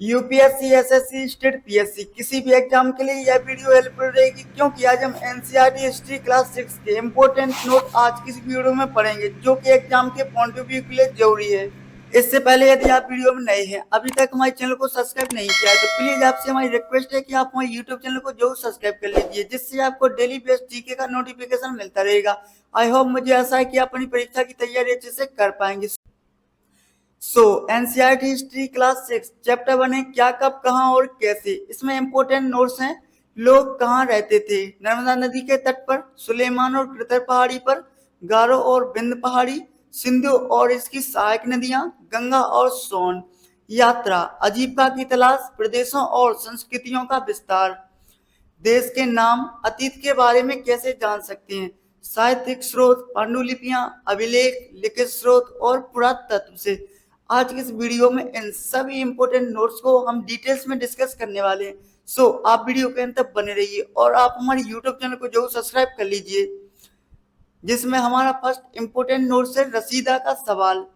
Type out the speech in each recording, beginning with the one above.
UPSC, SSC, state PSC किसी भी exam के लिए यह वीडियो हेल्पफुल रहेगी, क्योंकि आज हम एनसीईआरटी हिस्ट्री क्लास 6 के इंपॉर्टेंट नोट आज की वीडियो में पढ़ेंगे, जो कि एग्जाम के पॉइंट ऑफ व्यू के लिए जरूरी है। इससे पहले यदि आप वीडियो में नए हैं, अभी तक हमारे चैनल को सब्सक्राइब नहीं किया है, तो प्लीज आपसे हमारी रिक्वेस्ट है कि आप हमारे यूट्यूब चैनल को जरूर सब्सक्राइब कर लीजिए, जिससे आपको डेली बेस्ड जीके का नोटिफिकेशन मिलता रहेगा। आई होप, मुझे आशा है कि आप अपनी परीक्षा की तैयारी अच्छे से कर पाएंगे। एनसीईआरटी हिस्ट्री क्लास 6 चैप्टर 1 है, क्या, कब, कहां और कैसे। इसमें इंपोर्टेंट नोट्स हैं। लोग कहाँ रहते थे? नर्मदा नदी के तट पर, सुलेमान और कृतर पहाड़ी पर, गारो और बिंद पहाड़ी, सिंधु और इसकी सहायक नदियां, गंगा और सोन। यात्रा, आजीविका की तलाश, प्रदेशों और संस्कृतियों का विस्तार। देश के नाम, अतीत के बारे में कैसे जान सकते हैं? साहित्यिक स्रोत, पांडुलिपियां, अभिलेख, लिखित स्रोत और पुरातत्व से। आज की इस वीडियो में इन सभी इंपोर्टेंट नोट्स को हम डिटेल्स में डिस्कस करने वाले हैं। आप वीडियो के अंत तक बने रहिए और आप हमारे यूट्यूब चैनल को जरूर सब्सक्राइब कर लीजिए, जिसमें हमारा फर्स्ट इंपोर्टेंट नोट्स है, रसीदा का सवाल।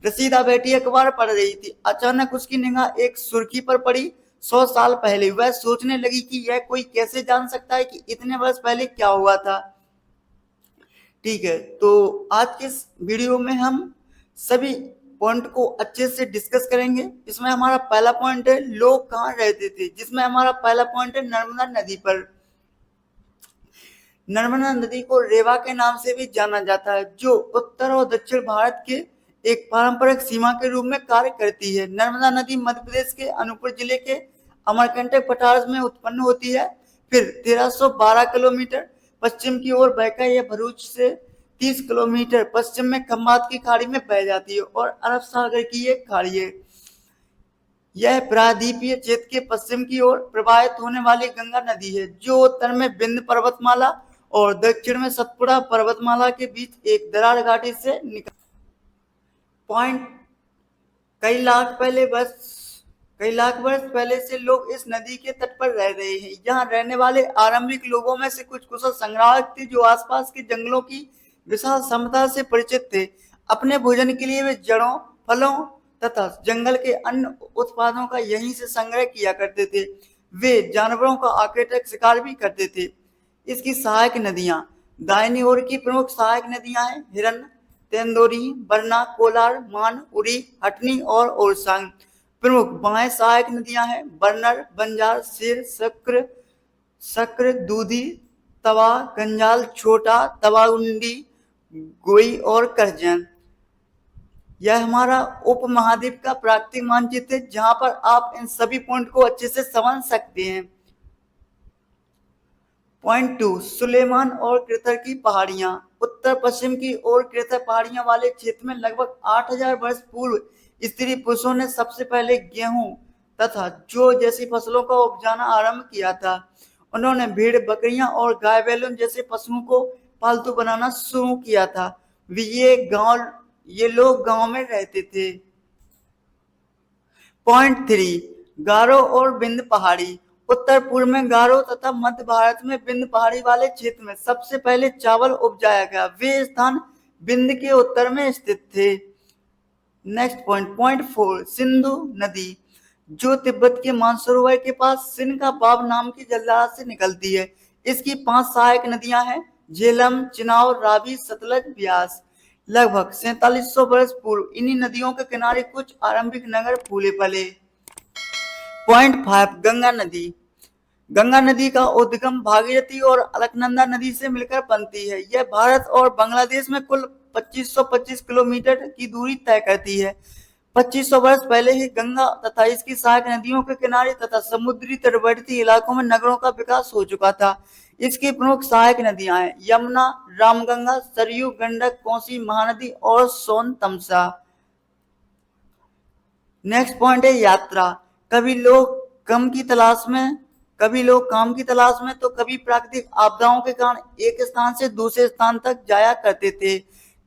रसीदा बैठी अखबार पढ़ रही थी। अचानक उसकी निगाह एक सुर्खी पर पड़ी। 100 साल पहले। वह सोचने लगी कि यह कोई कैसे जान सकता है कि इतने वर्ष पहले क्या हुआ था। ठीक है, तो आज के इस वीडियो में हम सभी पॉइंट को अच्छे से डिस्कस करेंगे। इसमें हमारा पहला पॉइंट है, लोग कहाँ रहते थे, जिसमें हमारा पहला पॉइंट है नर्मदा नदी पर। नर्मदा नदी को रेवा के नाम से भी जाना जाता है, जो उत्तर और दक्षिण भारत के एक पारंपरिक सीमा के रूप में कार्य करती है। नर्मदा नदी मध्य प्रदेश के अनूपपुर जिले के अमरकंटक पठार में उत्पन्न होती है। फिर 1312 किलोमीटर पश्चिम की ओर बहकर यह भरूच से 30 किलोमीटर पश्चिम में खंभात की खाड़ी में बह जाती है और अरब सागर की एक खाड़ी है। यह प्रायद्वीपीय क्षेत्र के पश्चिम की ओर प्रवाहित होने वाली गंगा नदी है, जो उत्तर में विंध्य पर्वतमाला और दक्षिण में सतपुड़ा पर्वतमाला के बीच एक दरार घाटी से निकल। पॉइंट, कई लाख वर्ष पहले से लोग इस नदी के तट पर रह रहे हैं। यहाँ रहने वाले आरंभिक लोगों में से कुछ कुशल संग्राहक थे, जो आसपास के जंगलों की विशाल क्षमता से परिचित थे। अपने भोजन के लिए वे जड़ों, फलों तथा जंगल के अन्य उत्पादों का यहीं से संग्रह किया करते थे। वे जानवरों का आकर्षक शिकार भी करते थे। इसकी सहायक नदियां, दाहिनी ओर की प्रमुख सहायक नदियां हैं हिरन, तेंदोरी, बरना, कोलार, मान, उरी, हटनी और ओरसांग। प्रमुख बाएं सहायक नदियां हैं बरनर, बंजार, सिर, सक्र, दूधी, तवा, गंजाल, छोटा, तवाउंडी, गोई और करजन। यह हमारा उप महाद्वीप का प्राकृतिक मानचित्र है, जहां पर आप इन सभी पॉइंट को अच्छे से समझ सकते हैं। पॉइंट 2, सुलेमान और कृतर की पहाड़ियां। उत्तर पश्चिम की ओर कृतर पहाड़ियां वाले क्षेत्र में लगभग 8000 वर्ष पूर्व स्त्री पुरुषों ने सबसे पहले गेहूं तथा जौ जैसी फसलों का उपजाना आरंभ किया था। उन्होंने भेड़, बकरियां और गाय बैलों जैसे पशुओं को पालतू बनाना शुरू किया था। ये लोग गांव में रहते थे। पॉइंट 3, गारो और बिंद पहाड़ी। उत्तर पूर्व में गारो तथा मध्य भारत में बिंद पहाड़ी वाले क्षेत्र में सबसे पहले चावल उपजाया गया। वे स्थान बिंद के उत्तर में स्थित थे। नेक्स्ट पॉइंट, पॉइंट 4, सिंधु नदी, जो तिब्बत के मानसरोवर के पास सिंध का बाब नाम की जलधारा से निकलती है। इसकी 5 सहायक नदियां हैं, झेलम, चिनाव, रावी, सतलज, ब्यास। लगभग 4700 वर्ष पूर्व इन्हीं नदियों के किनारे कुछ आरंभिक नगर फूले फले। पॉइंट 5, गंगा नदी। गंगा नदी का उद्गम भागीरथी और अलकनंदा नदी से मिलकर बनती है। यह भारत और बांग्लादेश में कुल 2525 किलोमीटर की दूरी तय करती है। 2500 वर्ष पहले ही गंगा तथा इसकी सहायक नदियों के किनारे तथा समुद्री तटवर्ती इलाकों में नगरों का विकास हो चुका था। इसकी प्रमुख सहायक नदियां हैं यमुना, रामगंगा, सरयू, गंडक, कोसी, महानदी और सोन तमसा। नेक्स्ट पॉइंट है यात्रा। कभी लोग काम की तलाश में तो कभी प्राकृतिक आपदाओं के कारण एक स्थान से दूसरे स्थान तक जाया करते थे।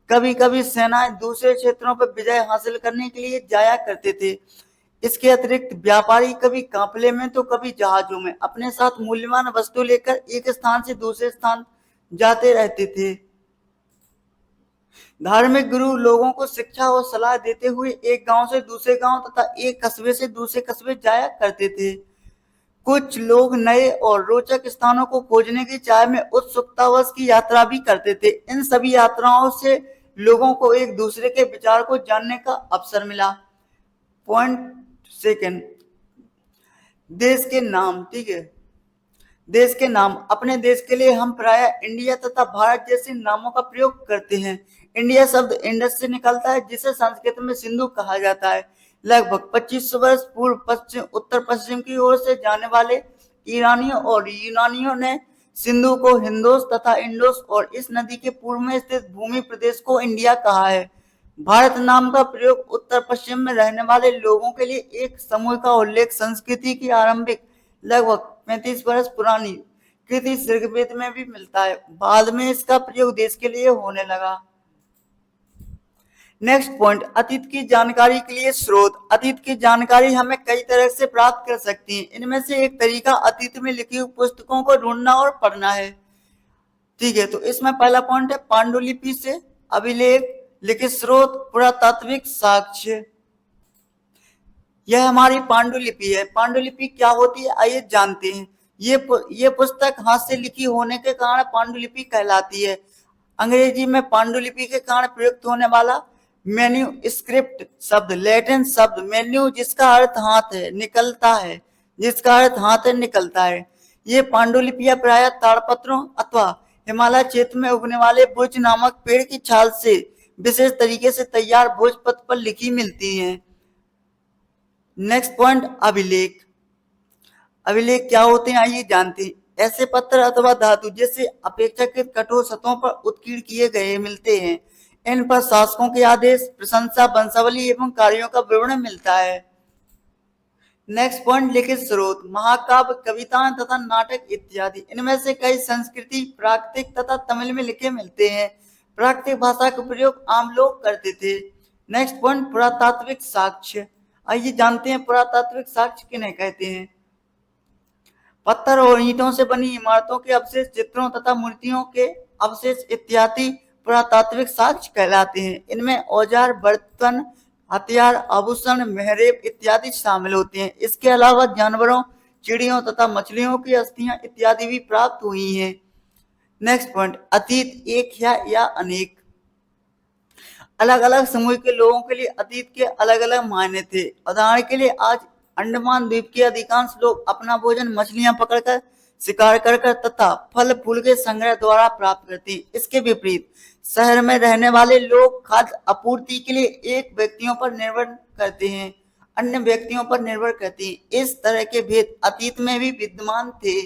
कभी कभी सेनाएं दूसरे क्षेत्रों पर विजय हासिल करने के लिए जाया करते थे। इसके अतिरिक्त व्यापारी कभी काफिले में तो कभी जहाजों में अपने साथ मूल्यवान वस्तु लेकर एक स्थान से दूसरे स्थान जाते रहते थे। धार्मिक गुरु लोगों को शिक्षा और सलाह देते हुए एक गांव से दूसरे गांव तथा एक कस्बे से दूसरे कस्बे जाया करते थे। कुछ लोग नए और रोचक स्थानों को खोजने की चाह में उत्सुकतावश की यात्रा भी करते थे। इन सभी यात्राओं से लोगों को एक दूसरे के विचार को जानने का अवसर मिला। पॉइंट सेकंड, देश के नाम। ठीक है, देश के नाम। अपने देश के लिए हम प्राय इंडिया तथा भारत जैसे नामों का प्रयोग करते हैं। इंडिया शब्द इंडस से निकलता है, जिसे संस्कृत में सिंधु कहा जाता है। लगभग 2500 वर्ष पूर्व उत्तर पश्चिम की ओर से जाने वाले ईरानियों और यूनानियों ने सिंधु को हिंदोस तथा इंडोस और इस नदी के पूर्व में स्थित भूमि प्रदेश को इंडिया कहा है। भारत नाम का प्रयोग उत्तर पश्चिम में रहने वाले लोगों के लिए एक समूह का उल्लेख संस्कृति की आरंभिक लगभग 35 वर्ष पुरानी कृति ऋग्वेद में भी मिलता है। बाद में इसका प्रयोग देश के लिए होने लगा। नेक्स्ट पॉइंट, अतीत की जानकारी के लिए स्रोत। अतीत की जानकारी हमें कई तरह से प्राप्त कर सकती है। इनमें से एक तरीका अतीत में लिखी हुई पुस्तकों को ढूंढना और पढ़ना है। ठीक है, तो इसमें पहला पॉइंट है पांडुलिपि से अभिलेख, लिखित स्रोत, पुरातात्विक साक्ष्य। यह हमारी पांडुलिपि है। पांडुलिपि क्या होती है, आइए जानते हैं। ये पुस्तक हाथ से लिखी होने के कारण पांडुलिपि कहलाती है। अंग्रेजी में पांडुलिपि के कारण प्रयुक्त होने वाला मैन्युस्क्रिप्ट शब्द लैटिन शब्द मैन्यू, जिसका अर्थ हाथ है, निकलता है, जिसका अर्थ हाथ है, निकलता है। ये पांडुलिपियां प्रायः ताड़पत्रों अथवा हिमालय क्षेत्र में उगने वाले बुर्ज नामक पेड़ की छाल से विशेष तरीके से तैयार भोजपत्र पर लिखी मिलती हैं। नेक्स्ट पॉइंट, अभिलेख। अभिलेख क्या होते हैं, आइए जानते हैं। ऐसे पत्थर अथवा धातु जैसे अपेक्षाकृत कठोर सतहों पर उत्कीर्ण किए गए मिलते हैं। इन पर शासकों के आदेश, प्रशंसा, वंशावली एवं कार्यों का विवरण मिलता है। नेक्स्ट पॉइंट, लिखित स्रोत। महाकाव्य, कविताएं तथा नाटक इत्यादि। इनमें से कई संस्कृति, प्राकृतिक तथा तमिल में लिखे मिलते हैं। प्राकृतिक भाषा का प्रयोग आम लोग करते थे। नेक्स्ट पॉइंट, पुरातात्विक साक्ष्य। आइए जानते हैं पुरातात्विक साक्ष्य किन्हें कहते हैं। पत्थर और ईंटों से बनी इमारतों के अवशेष, चित्रों तथा मूर्तियों के अवशेष इत्यादि पुरातात्विक साक्ष्य कहलाते हैं। इनमें औजार, बर्तन, हथियार, आभूषण, महरेब इत्यादि शामिल होते हैं। इसके अलावा जानवरों, चिड़ियों तथा मछलियों की अस्थियां इत्यादि भी प्राप्त हुई हैं। नेक्स्ट पॉइंट, अतीत एक या अनेक। अलग अलग समूह के लोगों के लिए अतीत के अलग अलग मायने थे। उदाहरण के लिए आज अंडमान द्वीप के अधिकांश लोग अपना भोजन मछलियां पकड़कर, शिकार कर तथा फल फूल के संग्रह द्वारा प्राप्त करते हैं। इसके विपरीत शहर में रहने वाले लोग खाद्य आपूर्ति के लिए एक व्यक्तियों पर निर्भर करते हैं, अन्य व्यक्तियों पर निर्भर करते हैं। इस तरह के भेद अतीत में भी विद्यमान थे।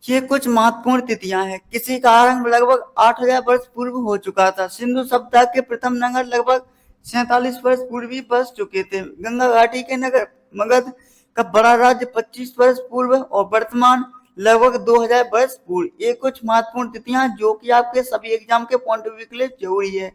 ये कुछ महत्वपूर्ण तिथियां हैं। किसी का आरंभ लगभग 8000 वर्ष पूर्व हो चुका था। सिंधु सभ्यता के प्रथम नगर लगभग 47 वर्ष पूर्व ही बस चुके थे। गंगा घाटी के नगर मगध का बड़ा राज्य 25 वर्ष पूर्व और वर्तमान लगभग 2000 वर्ष पूर्व। ये कुछ महत्वपूर्ण तिथियां जो कि आपके सभी एग्जाम के पॉइंट ऑफ व्यू के लिए जरूरी है।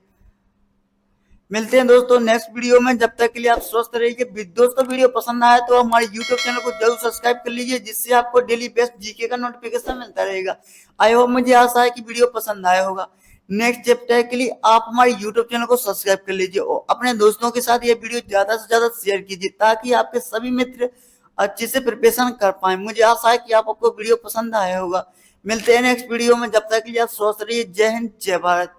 मिलते हैं दोस्तों नेक्स्ट वीडियो में। जब तक के लिए आप स्वस्थ रहिए। दोस्तों वीडियो पसंद आया तो हमारे यूट्यूब चैनल को जरूर सब्सक्राइब कर लीजिए, जिससे आपको डेली बेस्ट जीके का नोटिफिकेशन मिलता रहेगा। आई होप, मुझे आशा है कि वीडियो पसंद आया होगा। नेक्स्ट चैप्टर के लिए आप हमारे यूट्यूब चैनल को सब्सक्राइब कर लीजिए और अपने दोस्तों के साथ ये वीडियो ज्यादा से ज्यादा शेयर कीजिए, ताकि आपके सभी मित्र अच्छे से प्रिपरेशन कर पाए। मुझे आशा है कि आपको वीडियो पसंद आया होगा। मिलते हैं नेक्स्ट वीडियो में। जब तक के लिए आप स्वस्थ रहिए। जय हिंद, जय भारत।